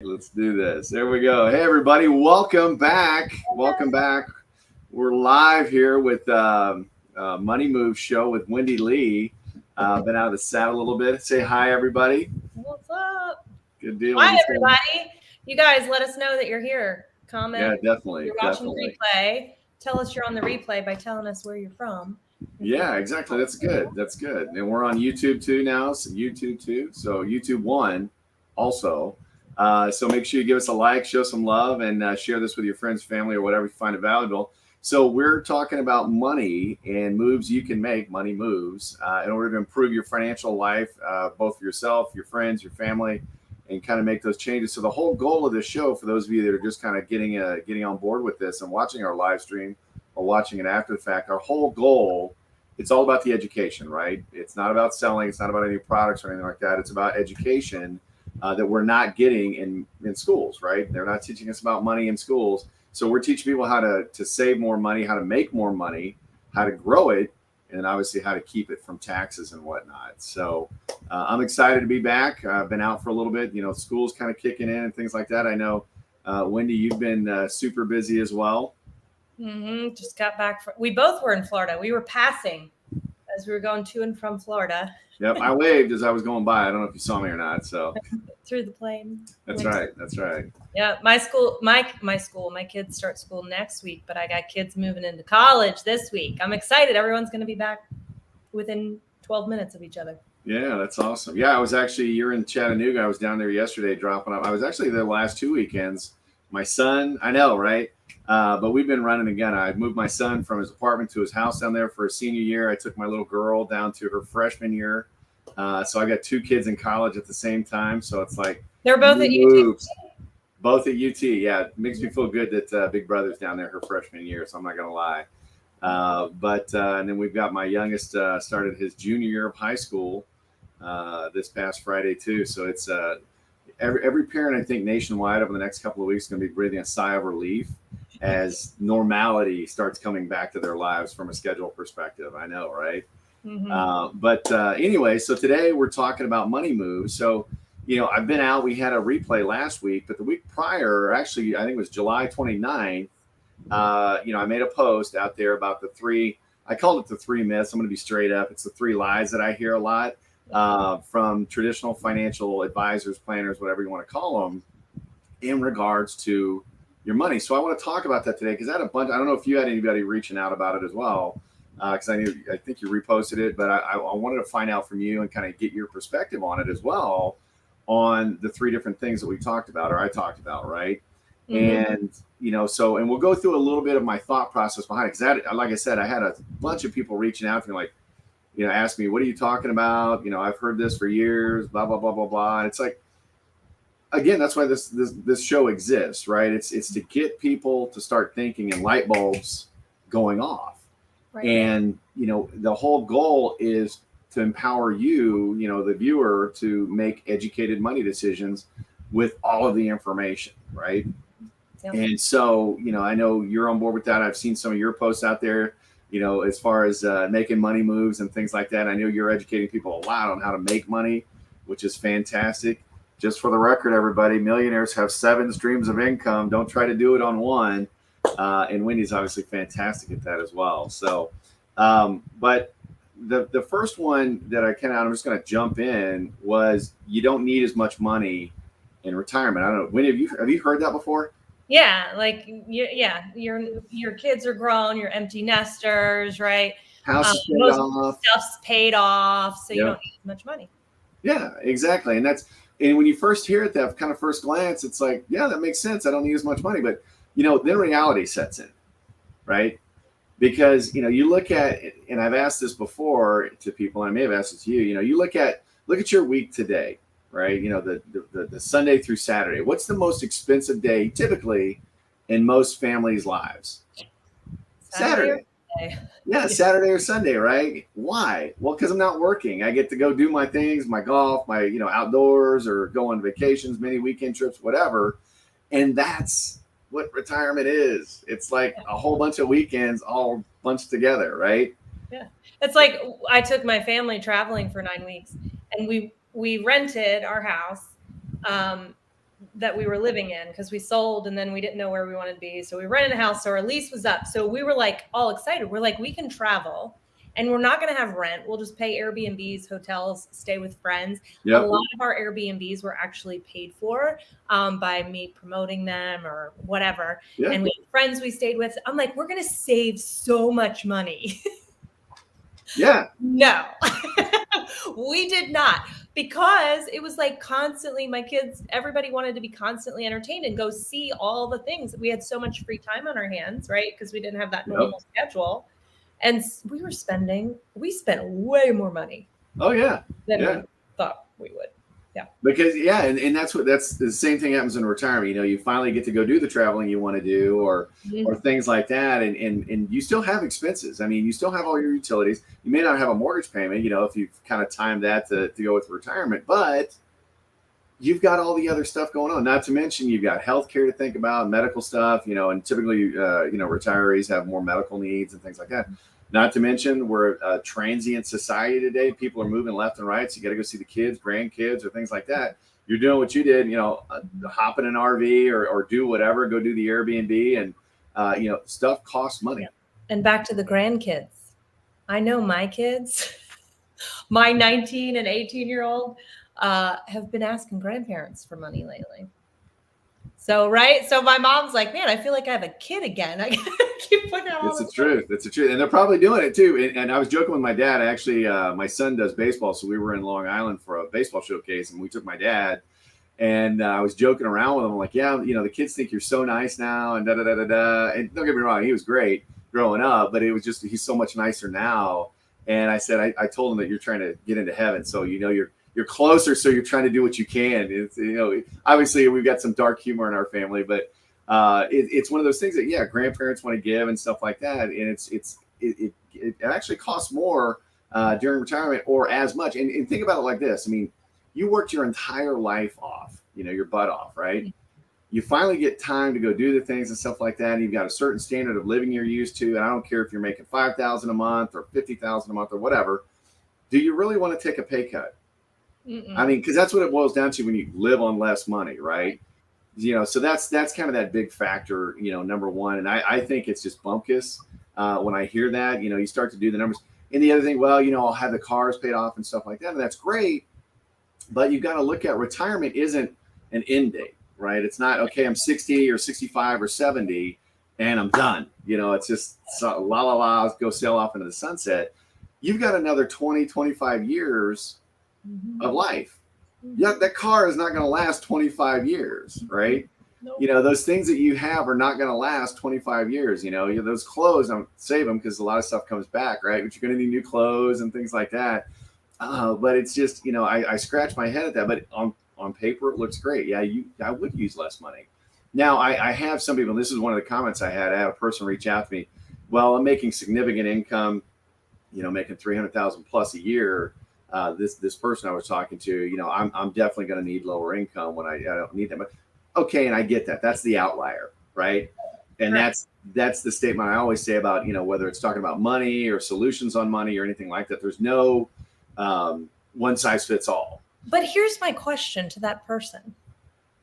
Let's do this. There we go. Hey, everybody. Welcome back. Welcome back. We're live here with Money Move Show with Wendy Lee. Been out of the saddle a little bit. Say hi, everybody. What's up? Good deal. Hi, everybody. You guys, let us know that you're here. Comment. Yeah, definitely. You're watching the replay. Tell us you're on the replay by telling us where you're from. Yeah, exactly. That's good. That's good. And we're on YouTube too now. So YouTube too. So YouTube One also. So make sure you give us a like, show some love, and share this with your friends, family, or whatever you find it valuable. So we're talking about money and moves you can make, money moves, in order to improve your financial life, both for yourself, your friends, your family, and kind of make those changes. So the whole goal of this show, for those of you that are just kind of getting on board with this and watching our live stream or watching it after the fact, our whole goal, it's all about the education, right? It's not about selling. It's not about any products or anything like that. It's about education. That we're not getting in schools, right? They're not teaching us about money in schools. So we're teaching people how to save more money, how to make more money, how to grow it, and obviously how to keep it from taxes and whatnot. So I'm excited to be back. I've been out for a little bit, school's kind of kicking in and things like that. I know, Wendy, you've been super busy as well. Just got back. We both were in Florida. We were passing as we were going to and from Florida. Yep, I waved as I was going by. I don't know if you saw me or not. So through the plane. That's right. That's right. Yeah, my kids start school next week, but I got kids moving into college this week. I'm excited. Everyone's going to be back within 12 minutes of each other. Yeah, that's awesome. Yeah, you're in Chattanooga. I was down there yesterday dropping up. I was actually there the last 2 weekends. My son, I know, right? But we've been running again. I moved my son from his apartment to his house down there for his senior year. I took my little girl down to her freshman year. So I got 2 kids in college at the same time. So it's like they're both at UT. Both at UT. Yeah, it makes me feel good that Big Brother's down there her freshman year. So I'm not gonna lie. And then we've got my youngest started his junior year of high school this past Friday too. So it's every parent I think nationwide over the next couple of weeks is going to be breathing a sigh of relief as normality starts coming back to their lives from a schedule perspective. I know, right? Anyway, so today we're talking about money moves. So, I've been out. We had a replay last week, but the week prior, actually, I think it was July 29th, I made a post out there about I called it the 3 myths. I'm going to be straight up. It's the 3 lies that I hear a lot from traditional financial advisors, planners, whatever you want to call them, in regards to your money. So I want to talk about that today because I had a bunch. I don't know if you had anybody reaching out about it as well, because I think you reposted it, but I wanted to find out from you and kind of get your perspective on it as well, on the 3 different things that we talked about, or I talked about, right? And and we'll go through a little bit of my thought process behind it, because like I said, I had a bunch of people reaching out to me, like, ask me, what are you talking about? I've heard this for years, blah, blah, blah, blah, blah. And it's like, again, that's why this show exists, right? It's to get people to start thinking and light bulbs going off. Right. And, the whole goal is to empower you, the viewer, to make educated money decisions with all of the information, right? Yep. And so, I know you're on board with that. I've seen some of your posts out there, as far as making money moves and things like that. I know you're educating people a lot on how to make money, which is fantastic. Just for the record, everybody, millionaires have 7 streams of income. Don't try to do it on one. And Wendy's obviously fantastic at that as well. So, but the first one that I'm just going to jump in, was you don't need as much money in retirement. I don't know. Wendy, have you heard that before? Yeah, like your kids are grown, you're empty nesters, right? House is paid off. Stuff's paid off, so you don't need as much money. Yeah, exactly. And when you first hear it, that kind of first glance, it's like, yeah, that makes sense. I don't need as much money. But then reality sets in, right? Because you look at, and I've asked this before to people, and I may have asked it to you. You look at your week today, right? The Sunday through Saturday. What's the most expensive day typically in most families' lives? Saturday. Yeah, Saturday or Sunday, right? Why? Well, because I'm not working. I get to go do my things, my golf, my outdoors, or go on vacations, many weekend trips, whatever. And that's what retirement is. It's like a whole bunch of weekends all bunched together, right? Yeah. It's like I took my family traveling for 9 weeks, and we rented our house that we were living in, because we sold and then we didn't know where we wanted to be. So we rented a house, so our lease was up. So we were like all excited. We're like, we can travel and we're not going to have rent. We'll just pay Airbnbs, hotels, stay with friends. Yep. A lot of our Airbnbs were actually paid for by me promoting them or whatever. Yeah. And we had friends we stayed with. I'm like, we're going to save so much money. Yeah. No, we did not, because it was like constantly my kids, everybody wanted to be constantly entertained and go see all the things. We had so much free time on our hands, right? Because we didn't have that normal schedule. And we spent way more money. Oh, yeah. Than we thought we would. Yeah. Because, and that's the same thing happens in retirement. You finally get to go do the traveling you want to do or things like that. And you still have expenses. I mean, you still have all your utilities. You may not have a mortgage payment, if you've kind of timed that to go with retirement, but you've got all the other stuff going on. Not to mention you've got healthcare to think about, medical stuff, and typically, retirees have more medical needs and things like that. Not to mention we're a transient society today. People are moving left and right. So you got to go see the kids, grandkids, or things like that. You're doing what you did, hop in an RV or do whatever, go do the Airbnb, and, stuff costs money. Yeah. And back to the grandkids. I know my kids, my 19 and 18-year-old have been asking grandparents for money lately. So, right. So my mom's like, man, I feel like I have a kid again. I keep putting out. It's the truth. It's the truth. And they're probably doing it too. And I was joking with my dad. Actually, my son does baseball. So we were in Long Island for a baseball showcase and we took my dad, and I was joking around with him. I'm like, yeah, the kids think you're so nice now and da-da-da-da-da. And don't get me wrong, he was great growing up, but it was just, he's so much nicer now. And I said, I told him that you're trying to get into heaven. So, you're closer, so you're trying to do what you can. It's, obviously we've got some dark humor in our family, but it's one of those things that grandparents want to give and stuff like that, and it actually costs more during retirement or as much. And think about it like this: I mean, you worked your entire life off, your butt off, right? You finally get time to go do the things and stuff like that, and you've got a certain standard of living you're used to. And I don't care if you're making $5,000 a month or $50,000 a month or whatever. Do you really want to take a pay cut? I mean, because that's what it boils down to when you live on less money, right? So that's kind of that big factor, number one. And I think it's just bumpkiss when I hear that. You start to do the numbers. And the other thing, well, I'll have the cars paid off and stuff like that, and that's great. But you've got to look at retirement isn't an end date, right? It's not, okay, I'm 60 or 65 or 70 and I'm done. It's just la, go sail off into the sunset. You've got another 20, 25 years of life. Yeah, that car is not going to last 25 years, right? Nope. Those things that you have are not going to last 25 years. Those clothes, don't save them because a lot of stuff comes back, right? But you're going to need new clothes and things like that. But it's just, I scratch my head at that. But on paper, it looks great. Yeah, I would use less money. Now, I have some people, and this is one of the comments I had a person reach out to me. Well, I'm making significant income, making $300,000 plus a year. This person I was talking to, I'm definitely going to need lower income when I don't need that much. Okay, and I get that. That's the outlier, right? And that's the statement I always say about, whether it's talking about money or solutions on money or anything like that. There's no one size fits all. But here's my question to that person: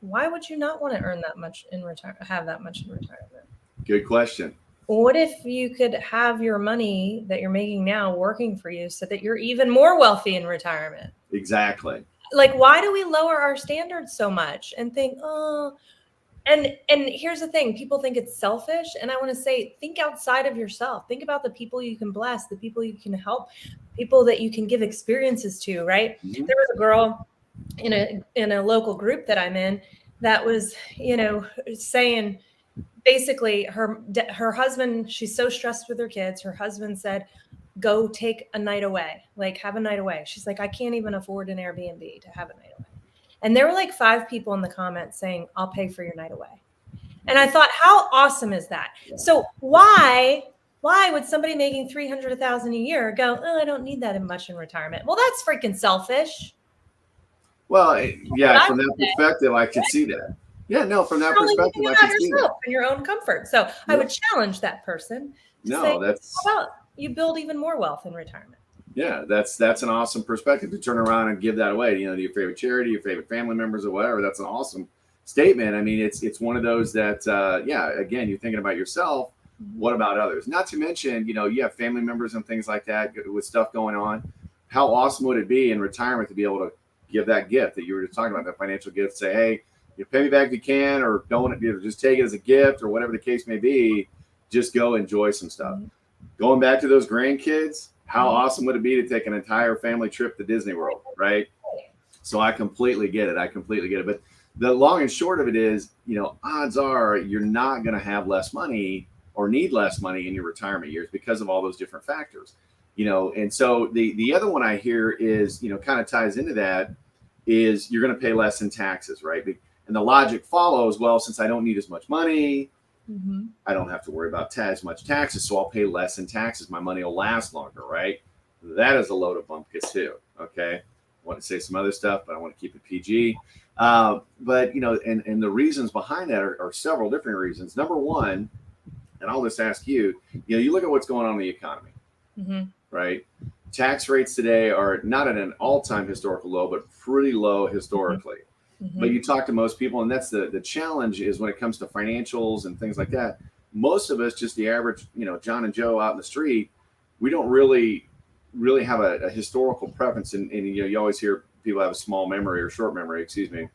why would you not want to earn that much in retirement? Have that much in retirement? Good question. What if you could have your money that you're making now working for you so that you're even more wealthy in retirement? Exactly. Like, why do we lower our standards so much and think, and here's the thing, people think it's selfish. And I want to say, think outside of yourself. Think about the people you can bless, the people you can help, people that you can give experiences to, right? Mm-hmm. There was a girl in a local group that I'm in that was, saying, basically her husband, she's so stressed with her kids. Her husband said, go take a night away, like have a night away. She's like, I can't even afford an Airbnb to have a night away. And there were like 5 people in the comments saying, I'll pay for your night away. And I thought, how awesome is that? So why would somebody making $300,000 a year go, oh, I don't need that much in retirement? Well, that's freaking selfish. Well, yeah, from that perspective, I can see that. Yeah, no, from that perspective, I can see that. In your own comfort. So I would challenge that person. How about you build even more wealth in retirement? Yeah, that's an awesome perspective to turn around and give that away. To your favorite charity, your favorite family members, or whatever. That's an awesome statement, I mean, it's one of those that, again, you're thinking about yourself. What about others? Not to mention, you have family members and things like that with stuff going on. How awesome would it be in retirement to be able to give that gift that you were just talking about, that financial gift? Say, hey, you pay me back if you can, or don't, just take it as a gift, or whatever the case may be. Just go enjoy some stuff. Going back to those grandkids, how awesome would it be to take an entire family trip to Disney World, right? So I completely get it. But the long and short of it is, odds are you're not going to have less money or need less money in your retirement years because of all those different factors, And so the other one I hear is, kind of ties into that, is you're going to pay less in taxes, right? And the logic follows, well, since I don't need as much money, I don't have to worry about as much taxes, so I'll pay less in taxes. My money will last longer, right? That is a load of bumpkins too. Okay, I want to say some other stuff, but I want to keep it PG. But and the reasons behind that are several different reasons. Number one, and I'll just ask you, you look at what's going on in the economy, right? Tax rates today are not at an all-time historical low, but pretty low historically. But you talk to most people, and that's the challenge is when it comes to financials and things like that. Most of us, just the average, John and Joe out in the street, we don't really have a historical preference. And you always hear people have a small memory or short memory, excuse me,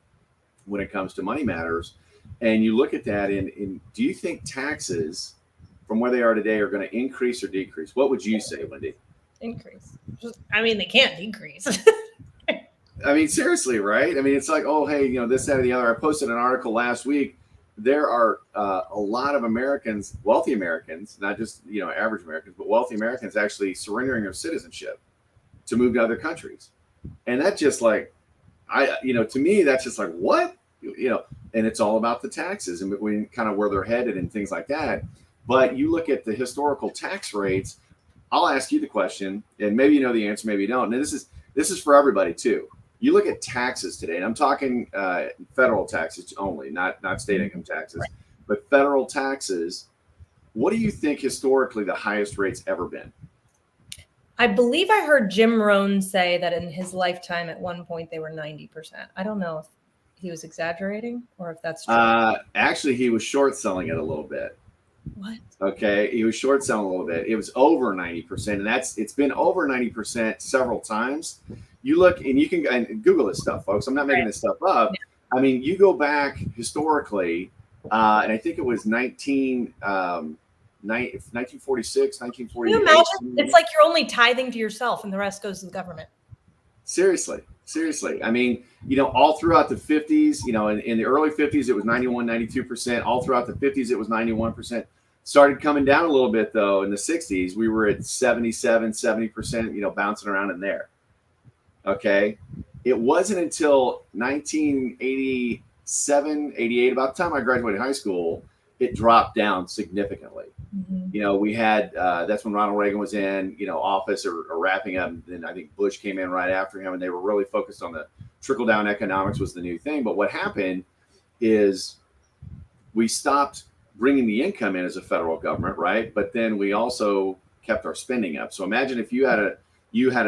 when it comes to money matters. And you look at that, and do you think taxes from where they are today are going to increase or decrease? What would you say, Wendy? Increase. I mean, they can't decrease. I mean, seriously, right? I mean, it's like, oh, hey, this, that, or the other. I posted an article last week. There are a lot of Americans, wealthy Americans, not just, average Americans, but wealthy Americans actually surrendering their citizenship to move to other countries. And that's just like, to me, that's just like, what? And it's all about the taxes and kind of where they're headed and things like that. But you look at the historical tax rates, I'll ask you the question, and maybe you know the answer, maybe you don't. And this is for everybody too. You look at taxes today, and I'm talking federal taxes only, not state income taxes, but federal taxes. What do you think historically the highest rate's ever been? I believe I heard Jim Rohn say that in his lifetime at one point they were 90%. I don't know if he was exaggerating or if that's true. Actually, he was short selling it a little bit. What? Okay, he was short selling a little bit. It was over 90%, and it's been over 90% several times. You look, and you can Google this stuff, folks. I'm not making this stuff up. Yeah. I mean, you go back historically, and I think it was 1946, 1948. Can you imagine? It's like you're only tithing to yourself, and the rest goes to the government. Seriously. I mean, all throughout the 50s, in the early 50s, it was 91, 92%. All throughout the 50s, it was 91%. Started coming down a little bit, though. In the 60s, we were at 77, 70%, bouncing around in there. Okay. It wasn't until 1987, 88, about the time I graduated high school, it dropped down significantly. We had, that's when Ronald Reagan was in, office or wrapping up. And then I think Bush came in right after him, and they were really focused on the trickle down economics was the new thing. But what happened is we stopped bringing the income in as a federal government, right? But then we also kept our spending up. So imagine if you had a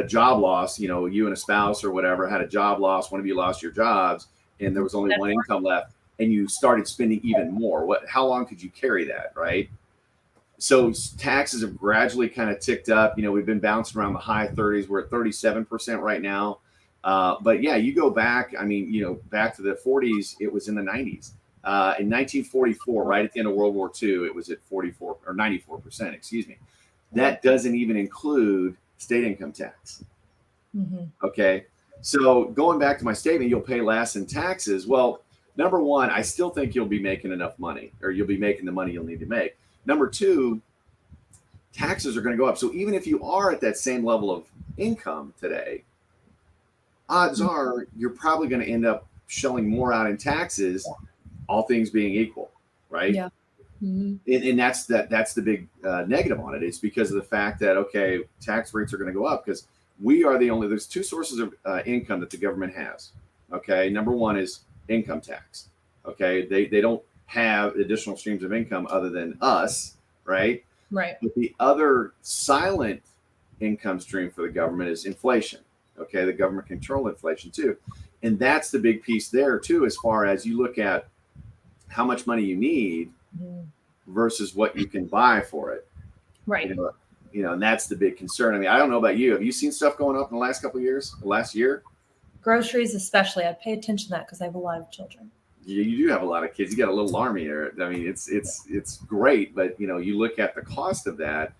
job loss, you and a spouse or whatever had a job loss, one of you lost your jobs, and there was only one income left, and you started spending even more. How long could you carry that, right? So taxes have gradually kind of ticked up. We've been bouncing around the high 30s. We're at 37% right now. But yeah, you go back, back to the 40s, it was in the 90s. In 1944, right at the end of World War II, it was at 44 or 94%, excuse me. That doesn't even include state income tax. Okay. So going back to my statement, you'll pay less in taxes. Well, number one, I still think you'll be making enough money, or you'll be making the money you'll need to make. Number two, taxes are going to go up. So even if you are at that same level of income today, odds are you're probably going to end up shelling more out in taxes, all things being equal, right? Yeah. And that's the big negative on it. It's because of the fact that, okay, tax rates are going to go up because there's two sources of income that the government has. Okay. Number one is income tax. Okay. They don't have additional streams of income other than us, right? Right. But the other silent income stream for the government is inflation. Okay. The government control inflation too. And that's the big piece there too, as far as you look at how much money you need Mhm. versus what you can buy for it. Right. And that's the big concern. I mean, I don't know about you. Have you seen stuff going up in the last couple of years, the last year? Groceries, especially. I pay attention to that because I have a lot of children. You do have a lot of kids. You got a little army there. I mean, it's great, but you look at the cost of that.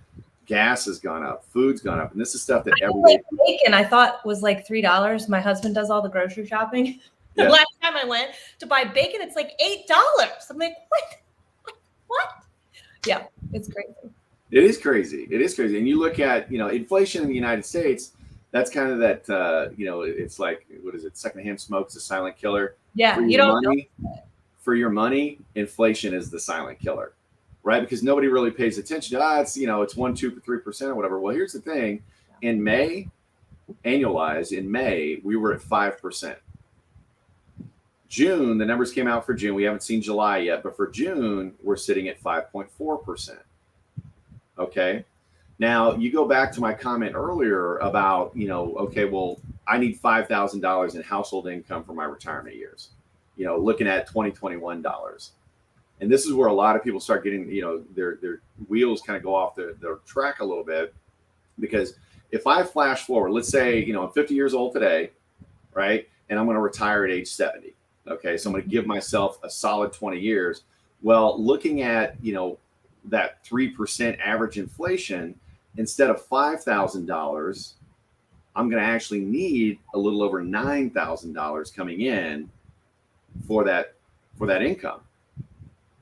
Gas has gone up, food's gone up, and this is stuff that every day. Bacon I thought was like $3. My husband does all the grocery shopping. Yeah. The last time I went to buy bacon, it's like $8. I'm like, what? Yeah, it's crazy. It is crazy. It is crazy. And you look at, inflation in the United States, that's kind of that, it's like, what is it? Secondhand smoke's a silent killer. Yeah, For your money, inflation is the silent killer, right? Because nobody really pays attention. It's 1, 2, 3% or whatever. Well, here's the thing. In May, annualized, in May, we were at 5%. June, the numbers came out for June. We haven't seen July yet, but for June, we're sitting at 5.4%. Okay. Now you go back to my comment earlier about, okay, well, I need $5,000 in household income for my retirement years, looking at 2021 dollars. And this is where a lot of people start getting, their wheels kind of go off their track a little bit, because if I flash forward, let's say, I'm 50 years old today, right? And I'm going to retire at age 70. Okay. So I'm going to give myself a solid 20 years. Well, looking at, that 3% average inflation, instead of $5,000, I'm going to actually need a little over $9,000 coming in for that income,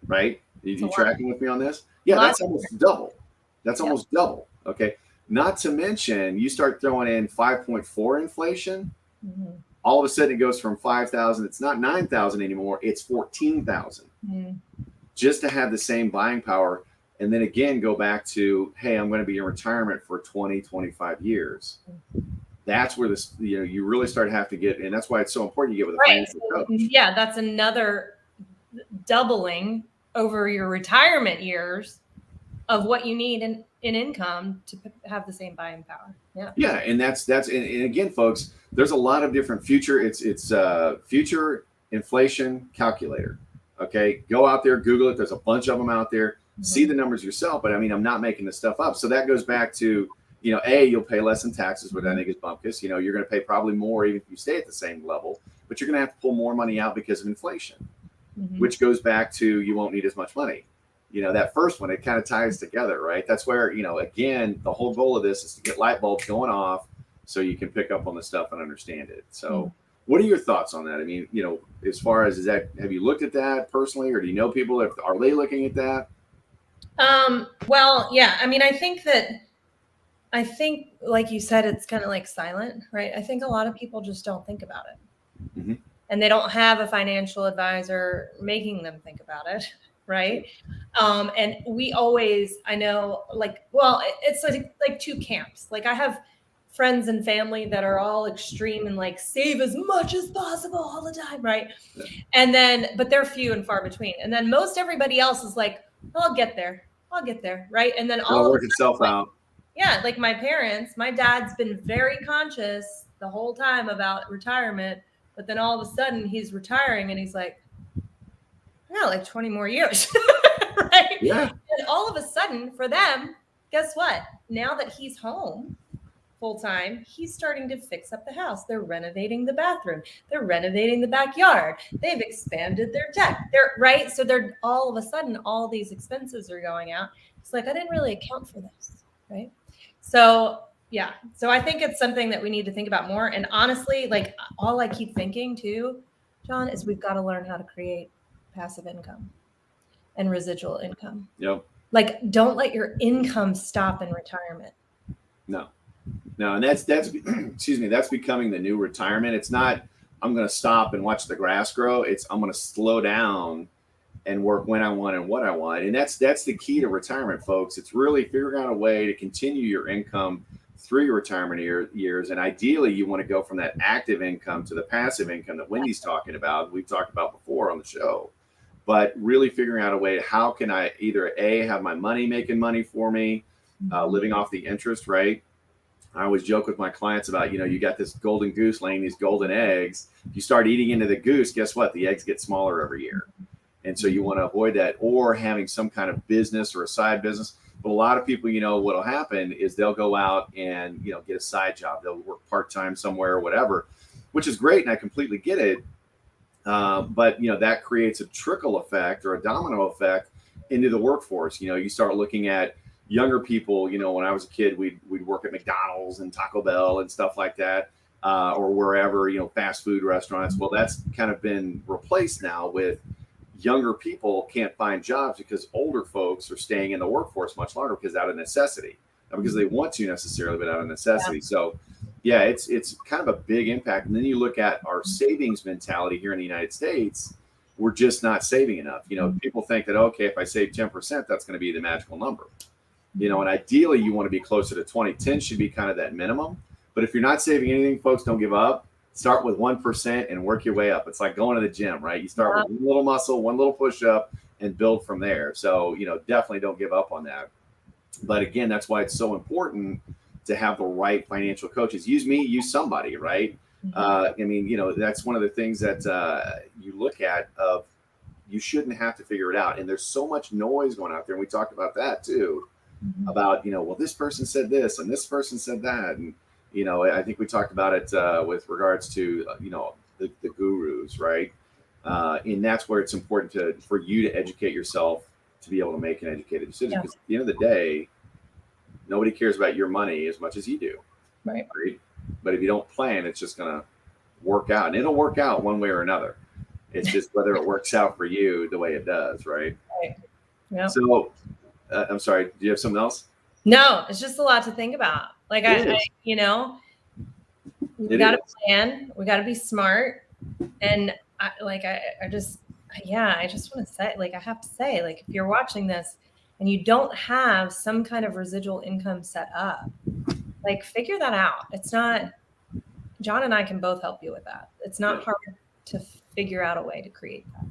right? You tracking with me on this? Yeah, that's almost double. That's almost double. Okay. Not to mention, you start throwing in 5.4 inflation. Mm-hmm. All of a sudden, it goes from 5,000. It's not 9,000 anymore. It's 14,000. Mm-hmm. Just to have the same buying power. And then again, go back to, hey, I'm going to be in retirement for 20, 25 years. That's where this, you really start to have to get, and that's why it's so important you get with a financial coach. Yeah, that's another doubling over your retirement years of what you need in income to have the same buying power. Yeah. Yeah, and that's and again, folks, there's a lot of different future. It's future inflation calculator. Okay, go out there, Google it. There's a bunch of them out there. Mm-hmm. See the numbers yourself. But I mean, I'm not making this stuff up. So that goes back to, you'll pay less in taxes, which I think is bumpkus. You're going to pay probably more even if you stay at the same level, but you're going to have to pull more money out because of inflation, mm-hmm. which goes back to you won't need as much money. That first one, it kind of ties together, right? That's where, again, the whole goal of this is to get light bulbs going off so you can pick up on the stuff and understand it. So mm-hmm. What are your thoughts on that? I mean, as far as have you looked at that personally, or do you know people are they looking at that? Well, yeah, I mean, I think like you said, it's kind of like silent, right? I think a lot of people just don't think about it, mm-hmm. and they don't have a financial advisor making them think about it. Right. And we always, I know, it's like two camps. Like I have friends and family that are all extreme and like save as much as possible all the time. Right. Yeah. And then, but they're few and far between. And then most everybody else is like, I'll get there. Right. And then all work itself out. Yeah. Like my parents, my dad's been very conscious the whole time about retirement, but then all of a sudden he's retiring and he's like, yeah, like 20 more years. Right. Yeah. And all of a sudden for them, guess what? Now that he's home full time, he's starting to fix up the house. They're renovating the bathroom. They're renovating the backyard. They've expanded their deck. Right. So they're all of a sudden, all these expenses are going out. It's like, I didn't really account for this. Right. So, yeah. So I think it's something that we need to think about more. And honestly, like all I keep thinking too, John, is we've got to learn how to create passive income and residual income. Yep. Like, don't let your income stop in retirement. No. And that's excuse me, that's becoming the new retirement. It's not, I'm going to stop and watch the grass grow. It's, I'm going to slow down and work when I want and what I want. And that's the key to retirement, folks. It's really figuring out a way to continue your income through your retirement years. And ideally you want to go from that active income to the passive income that Wendy's talking about. We've talked about before on the show. But really figuring out a way, how can I either have my money making money for me, living off the interest, right? I always joke with my clients about, you got this golden goose laying these golden eggs. If you start eating into the goose, guess what? The eggs get smaller every year. And so you want to avoid that, or having some kind of business or a side business. But a lot of people, what'll happen is they'll go out and, get a side job. They'll work part-time somewhere or whatever, which is great. And I completely get it. But, that creates a trickle effect or a domino effect into the workforce. You start looking at younger people, when I was a kid, we'd work at McDonald's and Taco Bell and stuff like that, or wherever, fast food restaurants. Well, that's kind of been replaced now with younger people can't find jobs because older folks are staying in the workforce much longer because out of necessity, not because they want to necessarily, but out of necessity. Yeah. So yeah, it's kind of a big impact. And then you look at our savings mentality here in the United States, we're just not saving enough. People think that, okay, if I save 10%, that's going to be the magical number. And ideally you want to be closer to 20. 10 should be kind of that minimum. But if you're not saving anything, folks, don't give up. Start with 1% and work your way up. It's like going to the gym, right? You start with one little muscle, one little push-up, and build from there. So, definitely don't give up on that. But again, that's why it's so important to have the right financial coaches. Use me, use somebody, right? That's one of the things that you look at of you shouldn't have to figure it out. And there's so much noise going out there. And we talked about that too, about, well, this person said this and this person said that. And, I think we talked about it with regards to, the gurus, right? And that's where it's important for you to educate yourself to be able to make an educated decision. Because at the end of the day, nobody cares about your money as much as you do. Right. But if you don't plan, it's just going to work out. And it'll work out one way or another. It's just whether it works out for you the way it does, right? Right. Yeah. So, I'm sorry, do you have something else? No, it's just a lot to think about. Like we got to plan. We got to be smart. And I just want to say, I have to say, if you're watching this and you don't have some kind of residual income set up, figure that out. It's not, John and I can both help you with that. It's not hard to figure out a way to create that.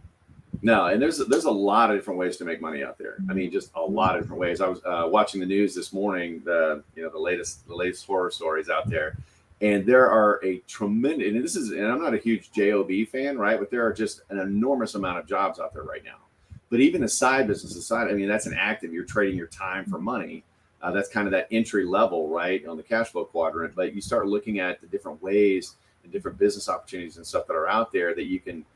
No, and there's a lot of different ways to make money out there. I mean, just a lot of different ways. I was watching the news this morning, the latest horror stories out there, and there are a tremendous. And I'm not a huge JOB fan, right? But there are just an enormous amount of jobs out there right now. But even a side business, that's an active. You're trading your time for money. That's kind of that entry level, right, on the cash flow quadrant. But you start looking at the different ways and different business opportunities and stuff that are out there that you can,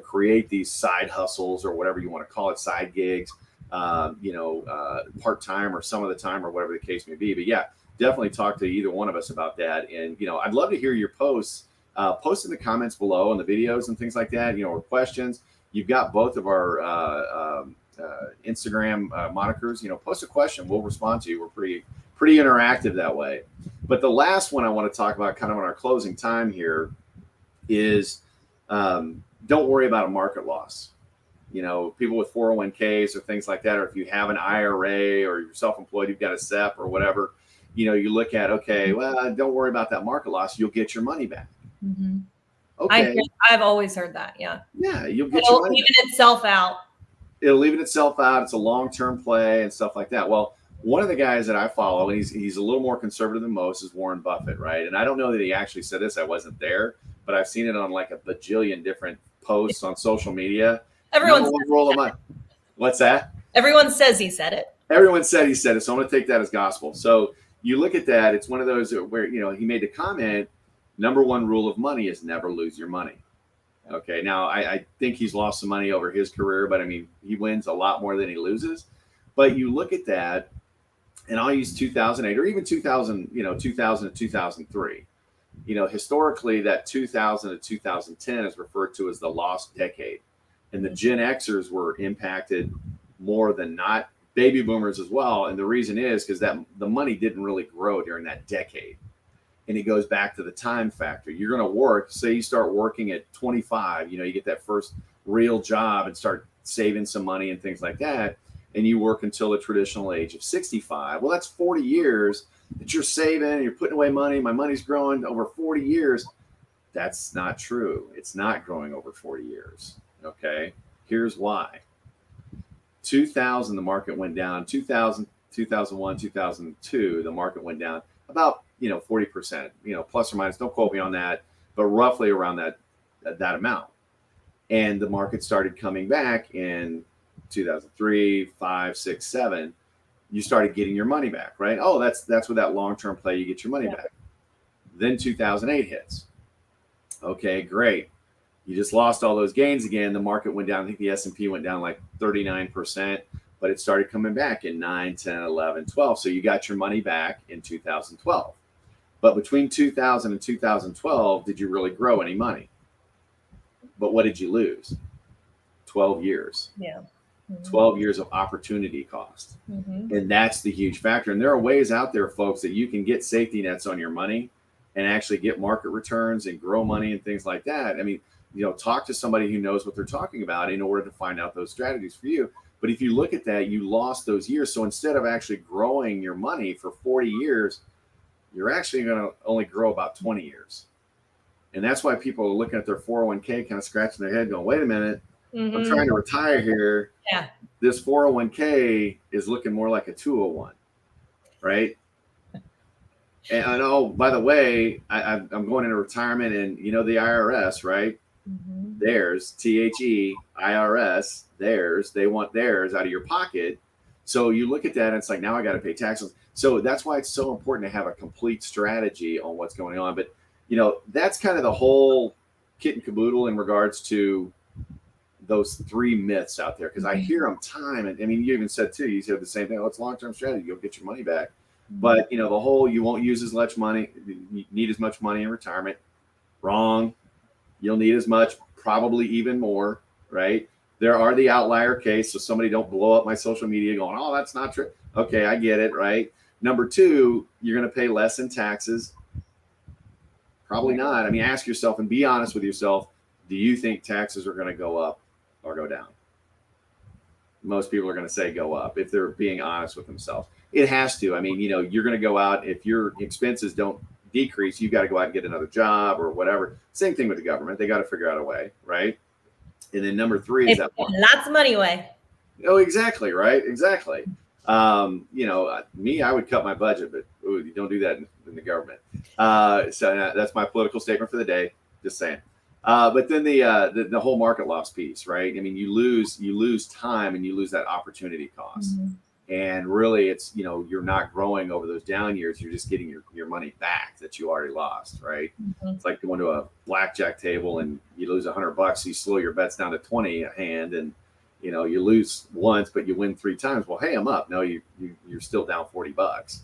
create these side hustles or whatever you want to call it, side gigs, part-time or some of the time or whatever the case may be. But yeah, definitely talk to either one of us about that. And, I'd love to hear your posts. Post in the comments below on the videos and things like that, or questions. You've got both of our Instagram monikers. Post a question. We'll respond to you. We're pretty interactive that way. But the last one I want to talk about kind of on our closing time here is don't worry about a market loss. People with 401ks or things like that, or if you have an IRA or you're self-employed, you've got a SEP or whatever, you look at, okay, well, don't worry about that market loss. You'll get your money back. Mm-hmm. Okay. I've always heard that. Yeah. Yeah. You'll get your money back. Itself out. It'll even itself out. It's a long-term play and stuff like that. Well, one of the guys that I follow, and he's a little more conservative than most, is Warren Buffett, right? And I don't know that he actually said this. I wasn't there, but I've seen it on a bajillion different posts on social media. What's that? Everyone says he said it. Everyone said he said it. So I'm going to take that as gospel. So you look at that. It's one of those where, he made the comment, number one rule of money is never lose your money. Okay. Now I think he's lost some money over his career, but he wins a lot more than he loses. But you look at that, and I'll use 2008 or even 2000 to 2003. Historically, that 2000 to 2010 is referred to as the lost decade. And the Gen Xers were impacted more than not, baby boomers as well. And the reason is because the money didn't really grow during that decade. And it goes back to the time factor. You're going to work, say you start working at 25, you get that first real job and start saving some money and things like that. And you work until the traditional age of 65. Well, that's 40 years that you're saving and you're putting away money. My money's growing over 40 years. That's not true. It's not growing over 40 years. Okay. Here's why. 2000, the market went down. 2000, 2001, 2002, the market went down about, 40%, plus or minus, don't quote me on that, but roughly around that amount. and the market started coming back in 2003, 5, 6, 7. You started getting your money back, right? Oh, that's with that long-term play, you get your money back. Then 2008 hits. Okay, great. You just lost all those gains again. The market went down. I think the S&P went down like 39%, but it started coming back in 9, 10, 11, 12. So you got your money back in 2012. But between 2000 and 2012, did you really grow any money? But what did you lose? 12 years. Yeah. 12 years of opportunity cost. And that's the huge factor. And there are ways out there, folks, that you can get safety nets on your money and actually get market returns and grow money and things like that. I mean, talk to somebody who knows what they're talking about in order to find out those strategies for you. But if you look at that, you lost those years. So instead of actually growing your money for 40 years, you're actually going to only grow about 20 years. And that's why people are looking at their 401k, kind of scratching their head going, wait a minute, I'm trying to retire here. Yeah. This 401k is looking more like a 201, right? And I know, by the way, I'm going into retirement, and the IRS, right? Theirs, THE, IRS, theirs, they want theirs out of your pocket. So you look at that and it's like, now I got to pay taxes. So that's why it's so important to have a complete strategy on what's going on. But, that's kind of the whole kit and caboodle in regards to those 3 myths out there. Because I hear them time. And I mean, you even said too, you said the same thing. Oh, it's long-term strategy. You'll get your money back. But, the whole, you won't use as much money, you need as much money in retirement. Wrong. You'll need as much, probably even more, right? There are the outlier case. So somebody don't blow up my social media going, oh, that's not true. Okay, I get it, right? Number 2, you're going to pay less in taxes. Probably not. I mean, ask yourself and be honest with yourself. Do you think taxes are going to go up or go down? Most people are going to say go up if they're being honest with themselves. It has to. I mean, you're going to go out. If your expenses don't decrease, you got to go out and get another job or whatever. Same thing with the government. They got to figure out a way, right? And then number 3 is that lots of money away. Oh, exactly. Right. Exactly. Me, I would cut my budget, but you don't do that in the government. So that's my political statement for the day. Just saying. But then the whole market loss piece, right? I mean, you lose time and you lose that opportunity cost. And really, it's you're not growing over those down years. You're just getting your money back that you already lost, right? It's like going to a blackjack table and you lose $100. You slow your bets down to 20 a hand, and you lose once, but you win 3 times. Well, hey, I'm up. No, you're still down $40.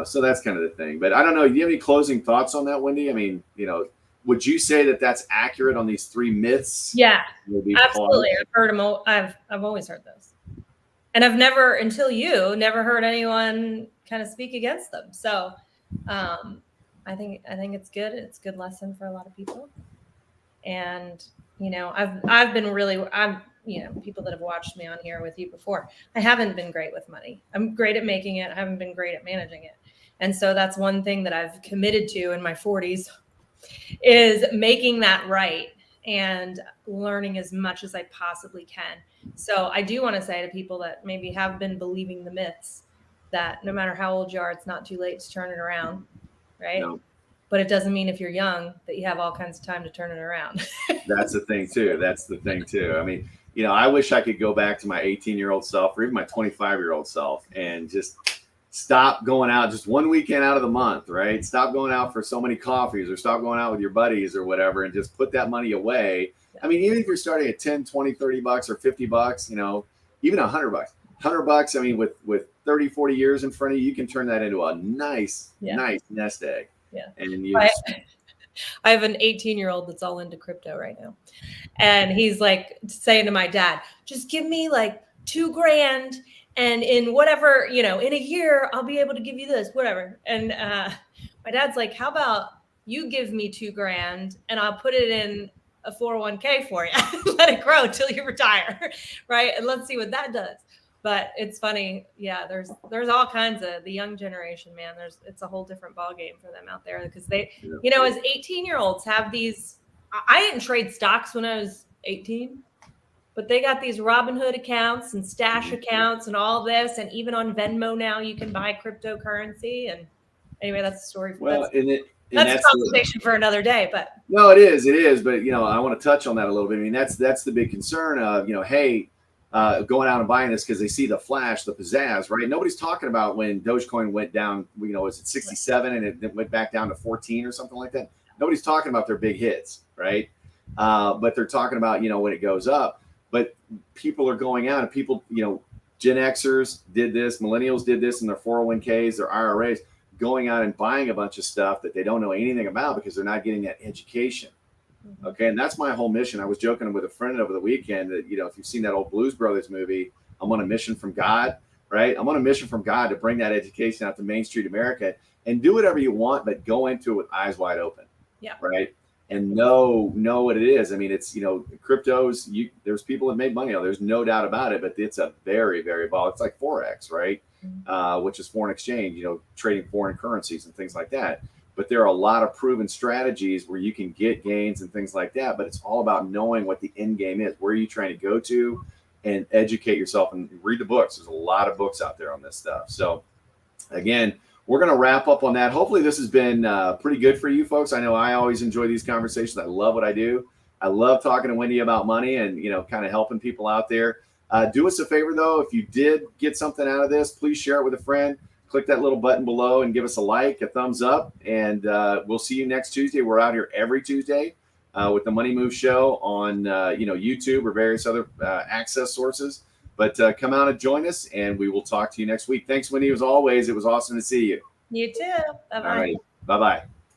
So that's kind of the thing. But I don't know. Do you have any closing thoughts on that, Wendy? I mean, would you say that that's accurate on these 3 myths? Yeah, absolutely. I've heard them. I've always heard those. And I've never heard anyone kind of speak against them. So I think it's good. It's a good lesson for a lot of people. And, I've been really, people that have watched me on here with you before, I haven't been great with money. I'm great at making it. I haven't been great at managing it. And so that's one thing that I've committed to in my 40s is making that right and learning as much as I possibly can. So I do want to say to people that maybe have been believing the myths that no matter how old you are, it's not too late to turn it around, right? No. But it doesn't mean if you're young that you have all kinds of time to turn it around. That's the thing too. I mean, I wish I could go back to my 18-year-old self or even my 25-year-old self and just stop going out just one weekend out of the month, right? Stop going out for so many coffees or stop going out with your buddies or whatever and just put that money away. I mean, even if you're starting at 10, 20, 30 bucks or 50 bucks, even $100, $100. I mean, with 30, 40 years in front of you, you can turn that into a nice nest egg. Yeah. And I have an 18-year-old that's all into crypto right now. And he's like saying to my dad, just give me like $2,000 and in whatever, in a year, I'll be able to give you this, whatever. And my dad's like, how about you give me $2,000 and I'll put it in a 401k for you. Let it grow till you retire. Right. And let's see what that does. But it's funny. Yeah. There's all kinds of the young generation, man. It's a whole different ballgame for them out there because they, as 18-year-olds have these, I didn't trade stocks when I was 18. But they got these Robinhood accounts and stash accounts and all this. And even on Venmo now, you can buy cryptocurrency. And anyway, that's the story. Well, That's a conversation for another day, but no, it is. But, I want to touch on that a little bit. I mean, that's the big concern of, hey, going out and buying this because they see the flash, the pizzazz, right? Nobody's talking about when Dogecoin went down, was it 67 and it went back down to 14 or something like that? Nobody's talking about their big hits, right? But they're talking about, when it goes up. But people are going out and people, Gen Xers did this, millennials did this in their 401ks, their IRAs, going out and buying a bunch of stuff that they don't know anything about because they're not getting that education. Okay. And that's my whole mission. I was joking with a friend over the weekend that, if you've seen that old Blues Brothers movie, I'm on a mission from God, right? I'm on a mission from God to bring that education out to Main Street America and do whatever you want, but go into it with eyes wide open. Yeah. Right. And know what it is. I mean, it's, cryptos, there's people that make money. There's no doubt about it, but it's a very, very volatile. It's like Forex, right? Which is foreign exchange, trading foreign currencies and things like that. But there are a lot of proven strategies where you can get gains and things like that. But it's all about knowing what the end game is. Where are you trying to go to, and educate yourself and read the books. There's a lot of books out there on this stuff. So again, we're going to wrap up on that. Hopefully this has been pretty good for you folks. I know I always enjoy these conversations. I love what I do. I love talking to Wendy about money and, kind of helping people out there. Do us a favor, though. If you did get something out of this, please share it with a friend. Click that little button below and give us a like, a thumbs up. And we'll see you next Tuesday. We're out here every Tuesday with the Money Move Show on, YouTube or various other access sources. But come out and join us, and we will talk to you next week. Thanks, Wendy, as always. It was awesome to see you. You too. Bye-bye. All right. Bye-bye.